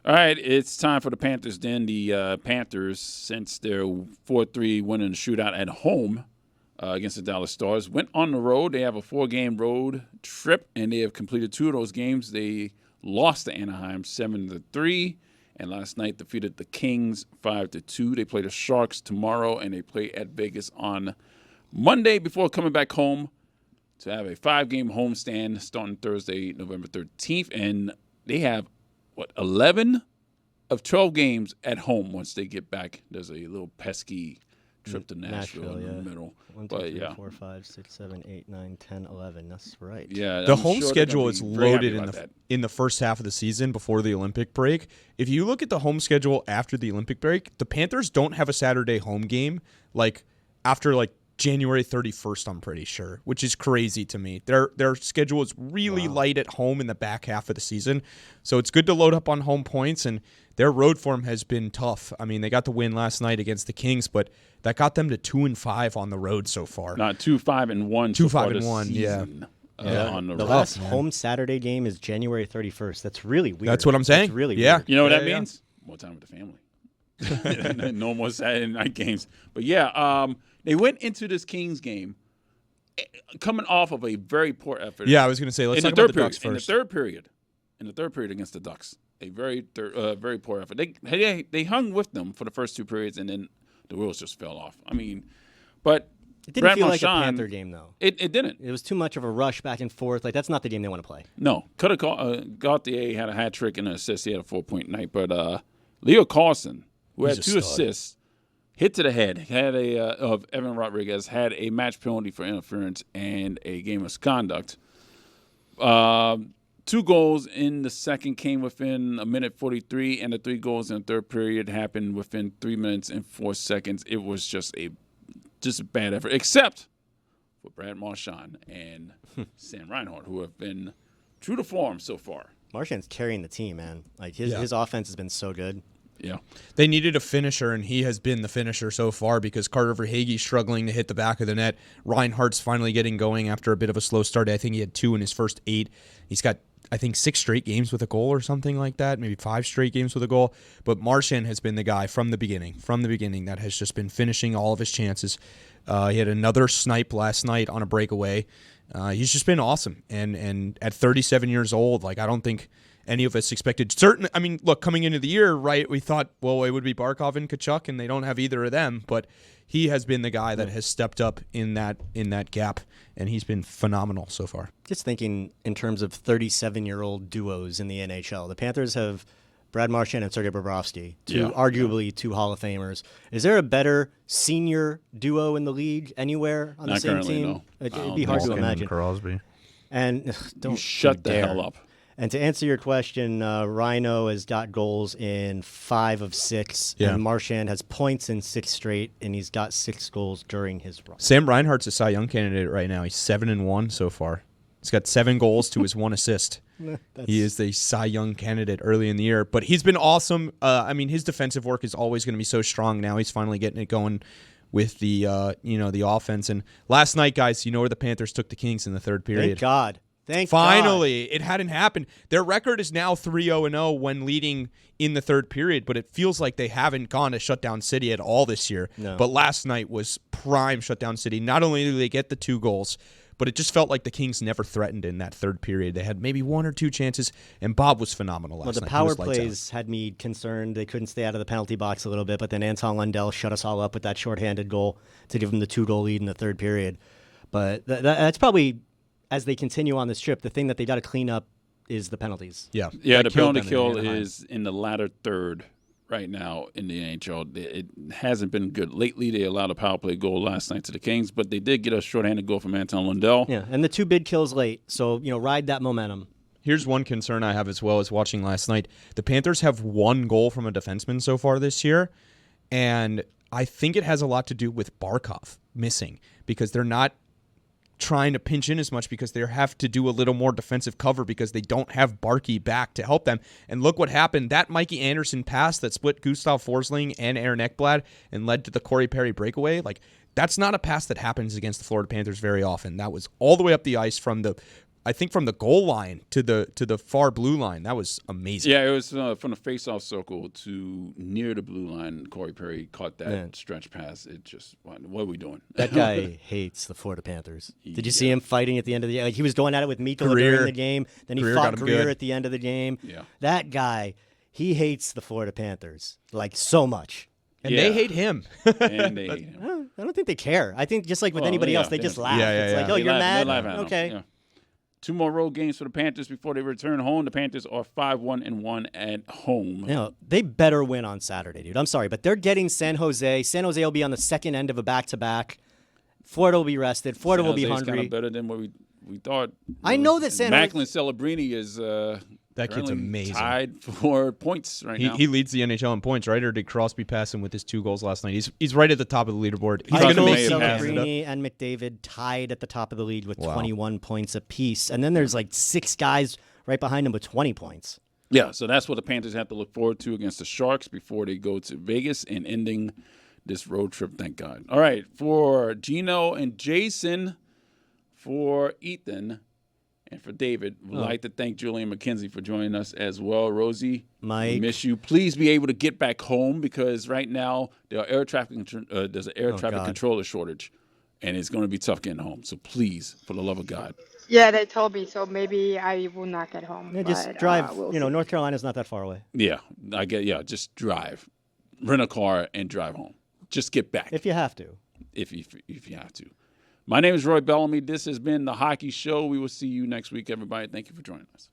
All right, it's time for the Panthers then. The Panthers, since their 4-3 win in the shootout at home against the Dallas Stars, went on the road. They have a 4-game road trip, and they have completed 2 of those games. They lost to Anaheim 7-3, and last night defeated the Kings 5-2. They play the Sharks tomorrow, and they play at Vegas on Monday before coming back home to have a 5-game homestand starting Thursday, November 13th. And they have 11 of 12 games at home once they get back. There's a little pesky trip to Nashville in the middle. 1, 2, 3, 4, 5, 6, 7, 8, 9, 10, 11. That's right. Yeah, the home schedule is loaded in the first half of the season before the Olympic break. If you look at the home schedule after the Olympic break, the Panthers don't have a Saturday home game after January 31st, I'm pretty sure, which is crazy to me. Their schedule is really light at home in the back half of the season, so it's good to load up on home points, and their road form has been tough. I mean, they got the win last night against the Kings, but that got them to 2-5 on the road so far. Not 2-5-1. 2-5-1, yeah. On the last home Saturday game is January 31st. That's really weird. That's what I'm saying. That's really weird. You know what that means? More time with the family. No more Saturday night games. But they went into this Kings game coming off of a very poor effort. Yeah, I was going to say, let's talk about the Ducks first. In the third period against the Ducks, a very poor effort. They hung with them for the first 2 periods, and then the wheels just fell off. I mean, but it didn't feel like a Panther game, though. It didn't. It was too much of a rush back and forth. That's not the game they want to play. No. Cutter Gauthier had a hat trick and an assist. He had a 4-point night. But Leo Carlson, who had 2 assists, hit to the head, of Evan Rodriguez, had a match penalty for interference and a game misconduct. 2 goals in the second came within a minute 43, and the 3 goals in the third period happened within 3 minutes and 4 seconds. It was just a bad effort, except for Brad Marchand and Sam Reinhart, who have been true to form so far. Marchand's carrying the team, man. His offense has been so good. Yeah. They needed a finisher, and he has been the finisher so far because Carter Verhaeghe's struggling to hit the back of the net. Reinhart's finally getting going after a bit of a slow start. I think he had 2 in his first 8. He's got, 6 straight games with a goal or something like that, maybe 5 straight games with a goal. But Marchand has been the guy from the beginning, that has just been finishing all of his chances. He had another snipe last night on a breakaway. He's just been awesome. And at 37 years old, I don't think any of us expected. Coming into the year, right, we thought, well, it would be Barkov and Tkachuk, and they don't have either of them. But he has been the guy that has stepped up in that gap, and he's been phenomenal so far. Just thinking in terms of 37-year-old duos in the NHL, the Panthers have Brad Marchand and Sergei Bobrovsky, arguably 2 Hall of Famers. Is there a better senior duo in the league anywhere on the same team? No. It'd be hard to imagine. Crosby. And don't shut the hell up. And to answer your question, Rhino has got goals in 5 of 6, and Marchand has points in 6 straight, and he's got 6 goals during his run. Sam Reinhart's a Cy Young candidate right now. He's 7-1 so far. He's got 7 goals to his 1 assist. He is the Cy Young candidate early in the year, but he's been awesome. His defensive work is always going to be so strong. Now he's finally getting it going with the the offense. And last night, guys, where the Panthers took the Kings in the third period. Thank God. Finally, it hadn't happened. Their record is now 3-0-0 when leading in the third period, but it feels like they haven't gone to shutdown city at all this year. No. But last night was prime shutdown city. Not only did they get the 2 goals, but it just felt like the Kings never threatened in that third period. They had maybe 1 or 2 chances, and Bob was phenomenal last night. The power plays had me concerned. They couldn't stay out of the penalty box a little bit, but then Anton Lundell shut us all up with that shorthanded goal to give them the 2-goal lead in the third period. But that's probably, as they continue on this trip, the thing that they got to clean up is the penalties. Yeah, the penalty kill is in the latter third right now in the NHL. It hasn't been good. Lately, they allowed a power play goal last night to the Kings, but they did get a shorthanded goal from Anton Lundell. Yeah, and the 2 big kills late, so ride that momentum. Here's one concern I have as well as watching last night. The Panthers have 1 goal from a defenseman so far this year, and I think it has a lot to do with Barkov missing because they're not trying to pinch in as much because they have to do a little more defensive cover because they don't have Barkey back to help them. And look what happened. That Mikey Anderson pass that split Gustav Forsling and Aaron Ekblad and led to the Corey Perry breakaway, that's not a pass that happens against the Florida Panthers very often. That was all the way up the ice from the I think from the goal line to the far blue line. That was amazing. Yeah, it was from the face-off circle to near the blue line. Corey Perry caught that stretch pass. It just, what are we doing? That guy hates the Florida Panthers. Did you see him fighting at the end of the game? Like, he was going at it with Mikola during the game. Then he fought Greer at the end of the game. Yeah. That guy, he hates the Florida Panthers like so much. And they hate him. And they hate him. I don't think they care. I think just like with anybody else, they just laugh. It's like, oh, you're mad? Okay. Yeah. 2 more road games for the Panthers before they return home. The Panthers are 5-1-1 at home. You know, they better win on Saturday, dude. I'm sorry, but they're getting San Jose. San Jose will be on the second end of a back-to-back. Florida will be rested. Florida will be hungry. Kind of better than what we thought. I know that San Jose. Macklin Celebrini is that kid's amazing. Tied for points right now. He leads the NHL in points, right? Or did Crosby pass him with his 2 goals last night? He's right at the top of the leaderboard. He's I going to make Celebrini and McDavid tied at the top of the league with 21 points apiece. And then there's like 6 guys right behind him with 20 points. Yeah, so that's what the Panthers have to look forward to against the Sharks before they go to Vegas and ending this road trip, thank God. All right, for Gino and Jason, for Ethan, and for David, we'd like to thank Julian McKenzie for joining us as well. Rosie, Mike, we miss you. Please be able to get back home because right now there's an air traffic controller shortage, and it's going to be tough getting home. So please, for the love of God. Yeah, they told me, so maybe I will not get home. Yeah, just drive. North Carolina's not that far away. Yeah, just drive. Rent a car and drive home. Just get back. If you have to. If you have to. My name is Roy Bellamy. This has been The Hockey Show. We will see you next week, everybody. Thank you for joining us.